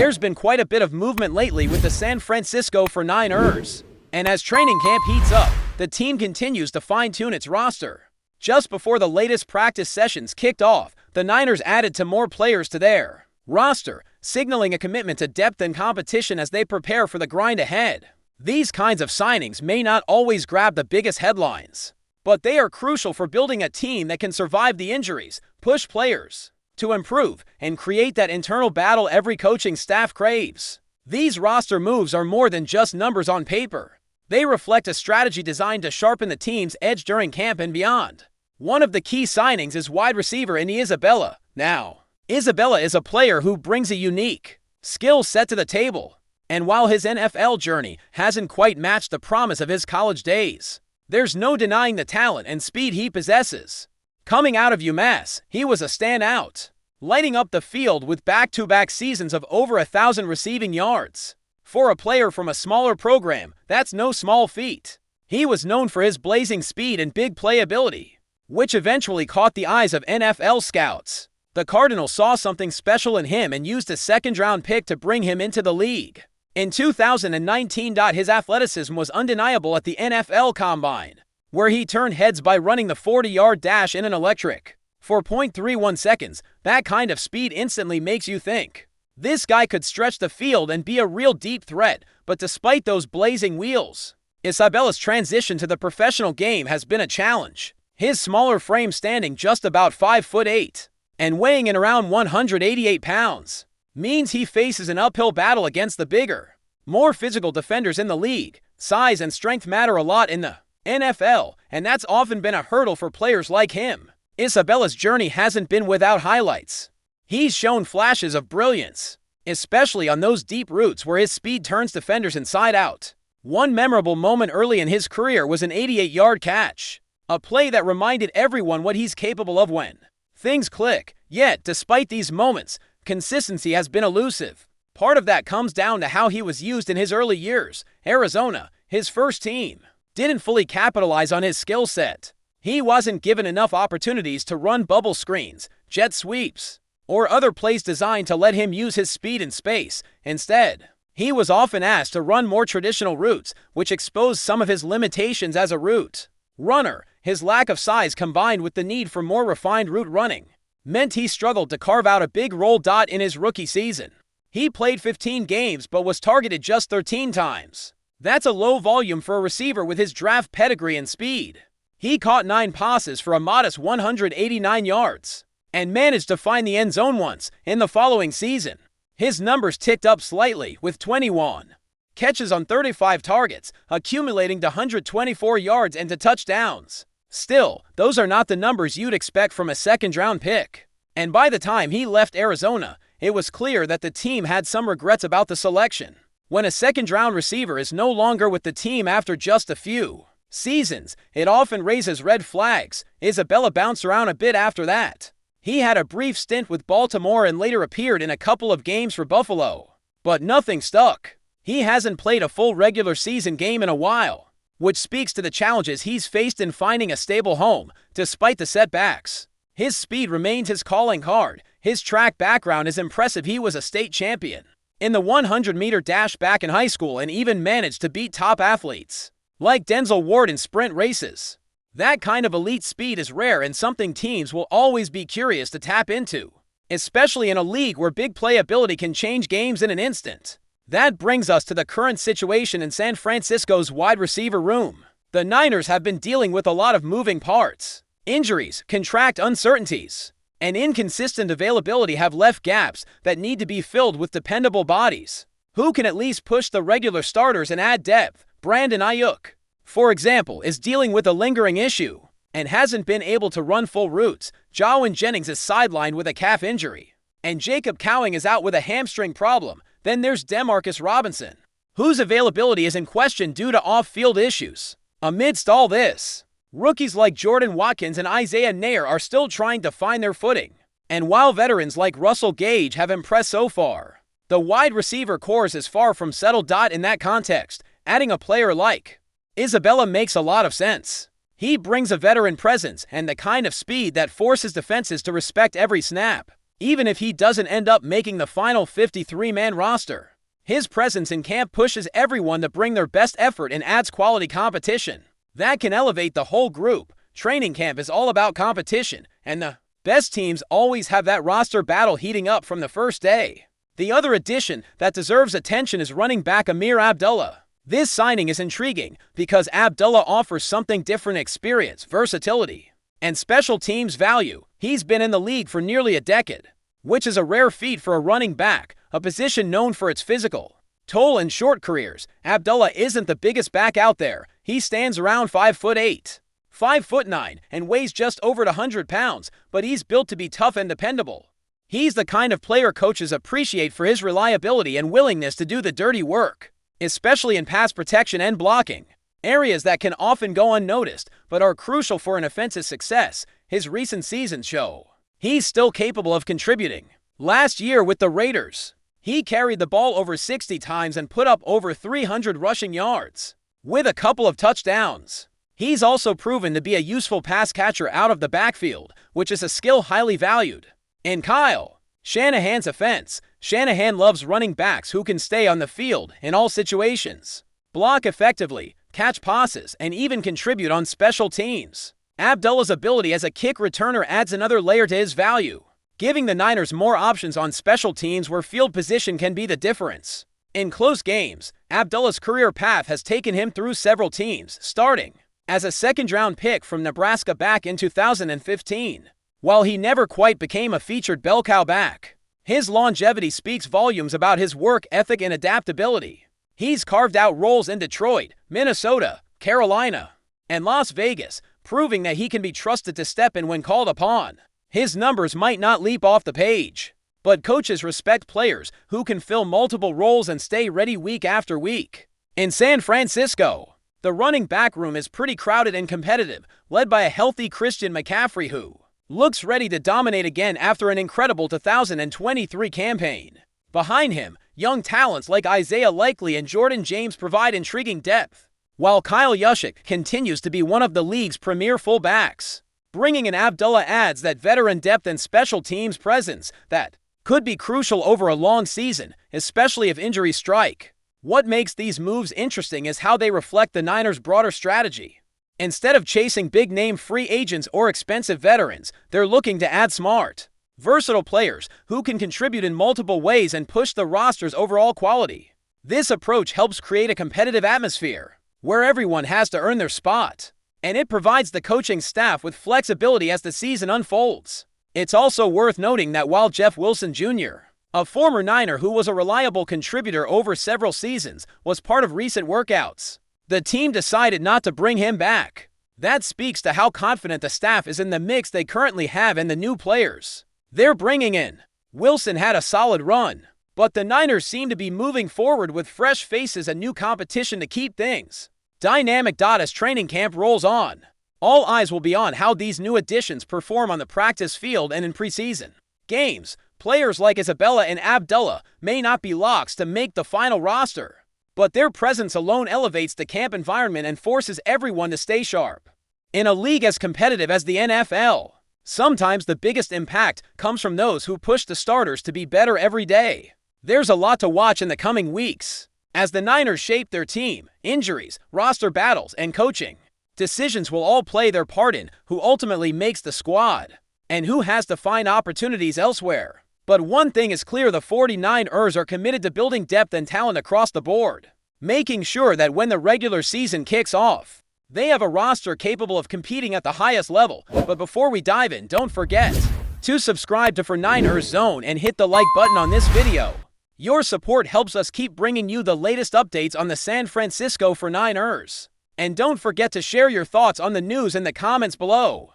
There's been quite a bit of movement lately with the San Francisco 49ers. And as training camp heats up, the team continues to fine-tune its roster. Just before the latest practice sessions kicked off, the Niners added to more players to their roster, signaling a commitment to depth and competition as they prepare for the grind ahead. These kinds of signings may not always grab the biggest headlines, but they are crucial for building a team that can survive the injuries, push players to improve, and create that internal battle every coaching staff craves. These roster moves are more than just numbers on paper. They reflect a strategy designed to sharpen the team's edge during camp and beyond. One of the key signings is wide receiver Isabella. Now, Isabella is a player who brings a unique skill set to the table, and while his NFL journey hasn't quite matched the promise of his college days, there's no denying the talent and speed he possesses. Coming out of UMass, he was a standout, lighting up the field with back-to-back seasons of over 1,000 receiving yards. For a player from a smaller program, that's no small feat. He was known for his blazing speed and big playability, which eventually caught the eyes of NFL scouts. The Cardinals saw something special in him and used a second-round pick to bring him into the league. In 2019, his athleticism was undeniable at the NFL Combine, where he turned heads by running the 40-yard dash in an electric 4.31 seconds. That kind of speed instantly makes you think this guy could stretch the field and be a real deep threat. But despite those blazing wheels, Isabella's transition to the professional game has been a challenge. His smaller frame, standing just about 5'8" and weighing in around 188 pounds, means he faces an uphill battle against the bigger, more physical defenders in the league. Size and strength matter a lot in the NFL, and that's often been a hurdle for players like him. Isabella's journey hasn't been without highlights. He's shown flashes of brilliance, especially on those deep routes where his speed turns defenders inside out. One memorable moment early in his career was an 88-yard catch, a play that reminded everyone what he's capable of when things click. Yet, despite these moments, consistency has been elusive. Part of that comes down to how he was used in his early years. Arizona, his first team, didn't fully capitalize on his skill set. He wasn't given enough opportunities to run bubble screens, jet sweeps, or other plays designed to let him use his speed in space. Instead, he was often asked to run more traditional routes, which exposed some of his limitations as a route runner. His lack of size, combined with the need for more refined route running, meant he struggled to carve out a big role. In his rookie season, he played 15 games but was targeted just 13 times. That's a low volume for a receiver with his draft pedigree and speed. He caught 9 passes for a modest 189 yards and managed to find the end zone once. In the following season, his numbers ticked up slightly, with 21 catches on 35 targets, accumulating to 124 yards and 2 touchdowns. Still, those are not the numbers you'd expect from a second-round pick. And by the time he left Arizona, it was clear that the team had some regrets about the selection. When a second-round receiver is no longer with the team after just a few seasons, it often raises red flags. Isabella bounced around a bit after that. He had a brief stint with Baltimore and later appeared in a couple of games for Buffalo, but nothing stuck. He hasn't played a full regular season game in a while, which speaks to the challenges he's faced in finding a stable home. Despite the setbacks, his speed remains his calling card. His track background is impressive. He was a state champion in the 100-meter dash back in high school and even managed to beat top athletes like Denzel Ward in sprint races. That kind of elite speed is rare and something teams will always be curious to tap into, especially in a league where big playability can change games in an instant. That brings us to the current situation in San Francisco's wide receiver room. The Niners have been dealing with a lot of moving parts. Injuries, contract uncertainties, and inconsistent availability have left gaps that need to be filled with dependable bodies who can at least push the regular starters and add depth. Brandon Ayuk, for example, is dealing with a lingering issue and hasn't been able to run full routes. Jawin Jennings is sidelined with a calf injury, and Jacob Cowing is out with a hamstring problem. Then there's Demarcus Robinson, whose availability is in question due to off-field issues. Amidst all this, rookies like Jordan Watkins and Isaiah Neyor are still trying to find their footing. And while veterans like Russell Gage have impressed so far, the wide receiver corps is far from settled. In that context, adding a player like Isabella makes a lot of sense. He brings a veteran presence and the kind of speed that forces defenses to respect every snap. even if he doesn't end up making the final 53-man roster. His presence in camp pushes everyone to bring their best effort and adds quality competition. That can elevate the whole group. Training camp is all about competition, and the best teams always have that roster battle heating up from the first day. The other addition that deserves attention is running back Amir Abdullah. This signing is intriguing because Abdullah offers something different: experience, versatility, and special teams value. He's been in the league for nearly a decade, which is a rare feat for a running back, a position known for its physical toll and short careers. Abdullah isn't the biggest back out there. He stands around 5'8", 5'9", and weighs just over 100 pounds, but he's built to be tough and dependable. He's the kind of player coaches appreciate for his reliability and willingness to do the dirty work, especially in pass protection and blocking, areas that can often go unnoticed but are crucial for an offensive's success. His recent seasons show he's still capable of contributing. Last year with the Raiders, he carried the ball over 60 times and put up over 300 rushing yards, with a couple of touchdowns. He's also proven to be a useful pass catcher out of the backfield, which is a skill highly valued. In Kyle Shanahan's offense, Shanahan loves running backs who can stay on the field in all situations, block effectively, catch passes, and even contribute on special teams. Abdullah's ability as a kick returner adds another layer to his value, giving the Niners more options on special teams where field position can be the difference. In close games, Abdullah's career path has taken him through several teams, starting as a second-round pick from Nebraska back in 2015. While he never quite became a featured bell cow back, his longevity speaks volumes about his work ethic and adaptability. He's carved out roles in Detroit, Minnesota, Carolina, and Las Vegas, proving that he can be trusted to step in when called upon. His numbers might not leap off the page, but coaches respect players who can fill multiple roles and stay ready week after week. In San Francisco, the running back room is pretty crowded and competitive, led by a healthy Christian McCaffrey who looks ready to dominate again after an incredible 2023 campaign. Behind him, young talents like Isaiah Likely and Jordan James provide intriguing depth, while Kyle Juszczyk continues to be one of the league's premier fullbacks. Bringing in Abdullah adds that veteran depth and special teams presence that could be crucial over a long season, especially if injuries strike. What makes these moves interesting is how they reflect the Niners' broader strategy. Instead of chasing big-name free agents or expensive veterans, they're looking to add smart, versatile players who can contribute in multiple ways and push the roster's overall quality. This approach helps create a competitive atmosphere where everyone has to earn their spot, and it provides the coaching staff with flexibility as the season unfolds. It's also worth noting that while Jeff Wilson Jr., a former Niner who was a reliable contributor over several seasons, was part of recent workouts, the team decided not to bring him back. That speaks to how confident the staff is in the mix they currently have and the new players they're bringing in. Wilson had a solid run, but the Niners seem to be moving forward with fresh faces and new competition to keep things dynamic. As training camp rolls on, all eyes will be on how these new additions perform on the practice field and in preseason games. Players like Isabella and Abdullah may not be locks to make the final roster, but their presence alone elevates the camp environment and forces everyone to stay sharp. In a league as competitive as the NFL, sometimes the biggest impact comes from those who push the starters to be better every day. There's a lot to watch in the coming weeks as the Niners shape their team. Injuries, roster battles, and coaching decisions will all play their part in who ultimately makes the squad and who has to find opportunities elsewhere. But one thing is clear: the 49ers are committed to building depth and talent across the board, making sure that when the regular season kicks off, they have a roster capable of competing at the highest level. But before we dive in, don't forget to subscribe to 49ers Zone and hit the like button on this video. Your support helps us keep bringing you the latest updates on the San Francisco 49ers. And don't forget to share your thoughts on the news in the comments below.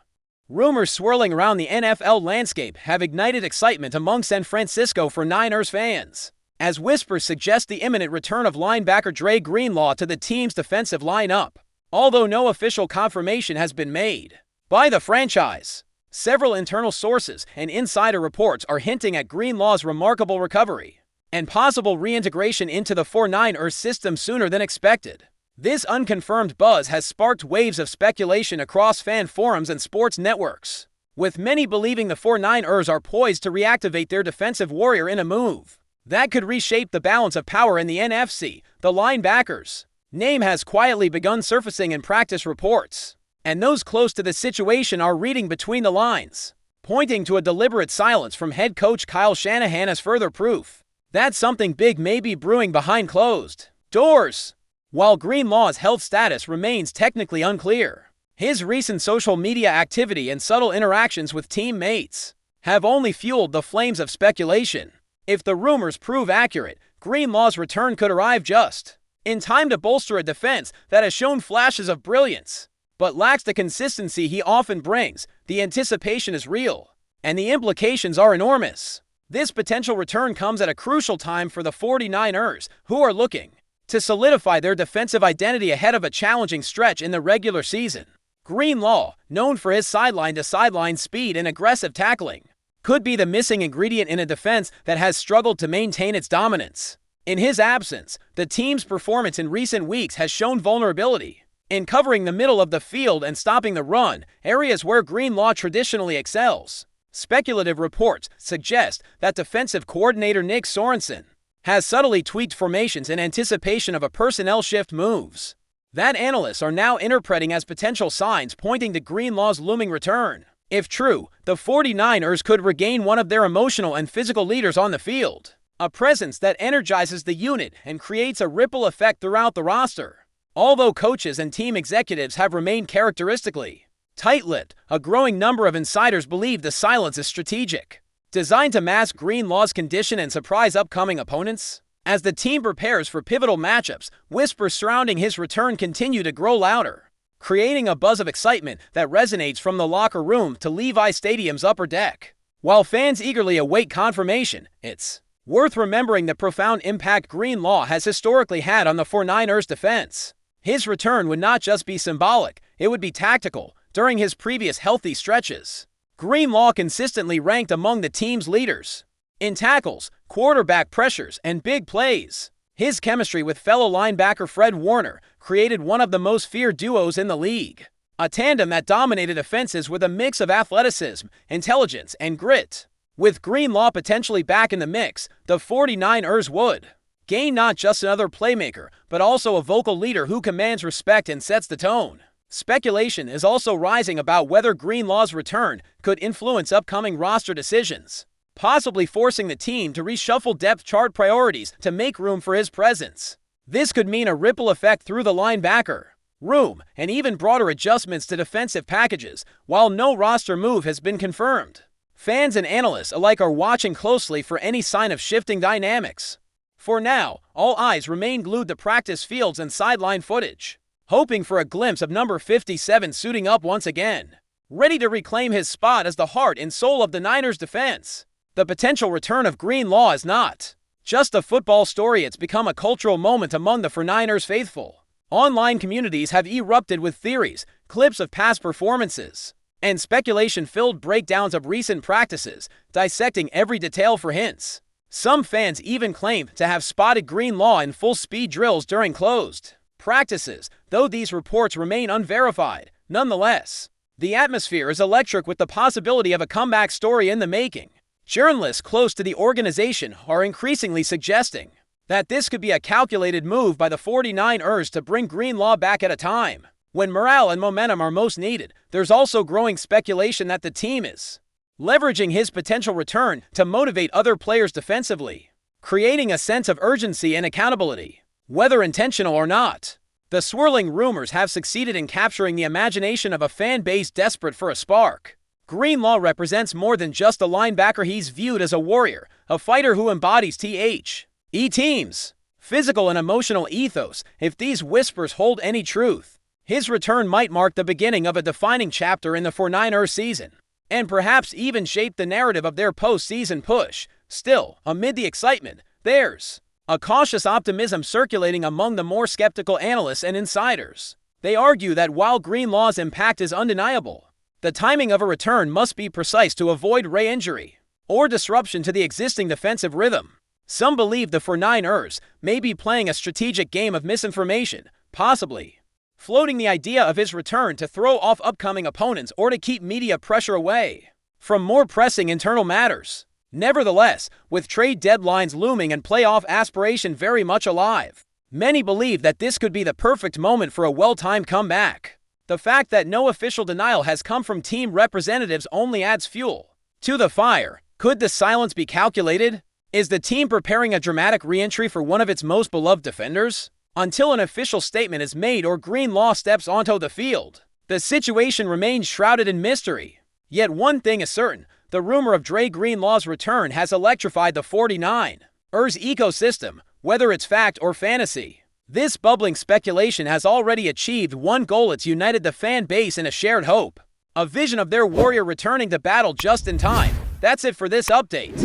Rumors swirling around the NFL landscape have ignited excitement among San Francisco 49ers fans, as whispers suggest the imminent return of linebacker GREENLAW to the team's defensive lineup. Although no official confirmation has been made by the franchise, several internal sources and insider reports are hinting at GREENLAW's remarkable recovery and possible reintegration into the 49ers system sooner than expected. This unconfirmed buzz has sparked waves of speculation across fan forums and sports networks, with many believing the 49ers are poised to reactivate their defensive warrior in a move that could reshape the balance of power in the NFC. The linebackers' name has quietly begun surfacing in practice reports, and those close to the situation are reading between the lines, pointing to a deliberate silence from head coach Kyle Shanahan as further proof that something big may be brewing behind closed doors. While Greenlaw's health status remains technically unclear, his recent social media activity and subtle interactions with teammates have only fueled the flames of speculation. If the rumors prove accurate, Greenlaw's return could arrive just in time to bolster a defense that has shown flashes of brilliance but lacks the consistency he often brings. The anticipation is real, and the implications are enormous. This potential return comes at a crucial time for the 49ers, who are looking to solidify their defensive identity ahead of a challenging stretch in the regular season. Greenlaw, known for his sideline-to-sideline speed and aggressive tackling, could be the missing ingredient in a defense that has struggled to maintain its dominance. In his absence, the team's performance in recent weeks has shown vulnerability in covering the middle of the field and stopping the run, areas where Greenlaw traditionally excels. Speculative reports suggest that defensive coordinator Nick Sorensen has subtly tweaked formations in anticipation of a personnel shift moves that analysts are now interpreting as potential signs pointing to Greenlaw's looming return. If true, the 49ers could regain one of their emotional and physical leaders on the field, a presence that energizes the unit and creates a ripple effect throughout the roster. Although coaches and team executives have remained characteristically tight-lipped, a growing number of insiders believe the silence is strategic, designed to mask Greenlaw's condition and surprise upcoming opponents. As the team prepares for pivotal matchups, whispers surrounding his return continue to grow louder, creating a buzz of excitement that resonates from the locker room to Levi Stadium's upper deck. While fans eagerly await confirmation, it's worth remembering the profound impact Greenlaw has historically had on the 49ers defense. His return would not just be symbolic, it would be tactical. During his previous healthy stretches, Greenlaw consistently ranked among the team's leaders in tackles, quarterback pressures, and big plays. His chemistry with fellow linebacker Fred Warner created one of the most feared duos in the league, a tandem that dominated offenses with a mix of athleticism, intelligence, and grit. With Greenlaw potentially back in the mix, the 49ers would gain not just another playmaker, but also a vocal leader who commands respect and sets the tone. Speculation is also rising about whether Greenlaw's return could influence upcoming roster decisions, possibly forcing the team to reshuffle depth chart priorities to make room for his presence. This could mean a ripple effect through the linebacker room and even broader adjustments to defensive packages. While no roster move has been confirmed, fans and analysts alike are watching closely for any sign of shifting dynamics. For now, all eyes remain glued to practice fields and sideline footage, hoping for a glimpse of number 57 suiting up once again, ready to reclaim his spot as the heart and soul of the Niners' defense. The potential return of Greenlaw is not just a football story, it's become a cultural moment among the 49ers faithful. Online communities have erupted with theories, clips of past performances, and speculation-filled breakdowns of recent practices, dissecting every detail for hints. Some fans even claim to have spotted Greenlaw in full-speed drills during closed practices, though these reports remain unverified. Nonetheless, the atmosphere is electric with the possibility of a comeback story in the making. Journalists close to the organization are increasingly suggesting that this could be a calculated move by the 49ers to bring Greenlaw back at a time when morale and momentum are most needed. There's also growing speculation that the team is leveraging his potential return to motivate other players defensively, creating a sense of urgency and accountability, whether intentional or not. The swirling rumors have succeeded in capturing the imagination of a fan base desperate for a spark. Greenlaw represents more than just a linebacker. He's viewed as a warrior, a fighter who embodies team's physical and emotional ethos. If these whispers hold any truth, his return might mark the beginning of a defining chapter in the 49ers season, and perhaps even shape the narrative of their postseason push. Still, amid the excitement, there's a cautious optimism circulating among the more skeptical analysts and insiders. They argue that while Greenlaw's impact is undeniable, the timing of a return must be precise to avoid re-injury or disruption to the existing defensive rhythm. Some believe the 49ers may be playing a strategic game of misinformation, possibly floating the idea of his return to throw off upcoming opponents or to keep media pressure away from more pressing internal matters. Nevertheless, with trade deadlines looming and playoff aspiration very much alive, many believe that this could be the perfect moment for a well-timed comeback. The fact that no official denial has come from team representatives only adds fuel to the fire. Could the silence be calculated? Is the team preparing a dramatic re-entry for one of its most beloved defenders? Until an official statement is made or Greenlaw steps onto the field, the situation remains shrouded in mystery. Yet one thing is certain, the rumor of Dre Greenlaw's return has electrified the 49ers ecosystem, whether it's fact or fantasy. This bubbling speculation has already achieved one goal: it's united the fan base in a shared hope, a vision of their warrior returning to battle just in time. That's it for this update.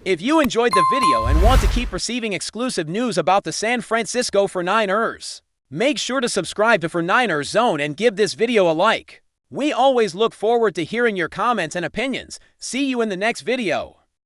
If you enjoyed the video and want to keep receiving exclusive news about the San Francisco 49ers, make sure to subscribe to 49ers Zone and give this video a like. We always look forward to hearing your comments and opinions. See you in the next video.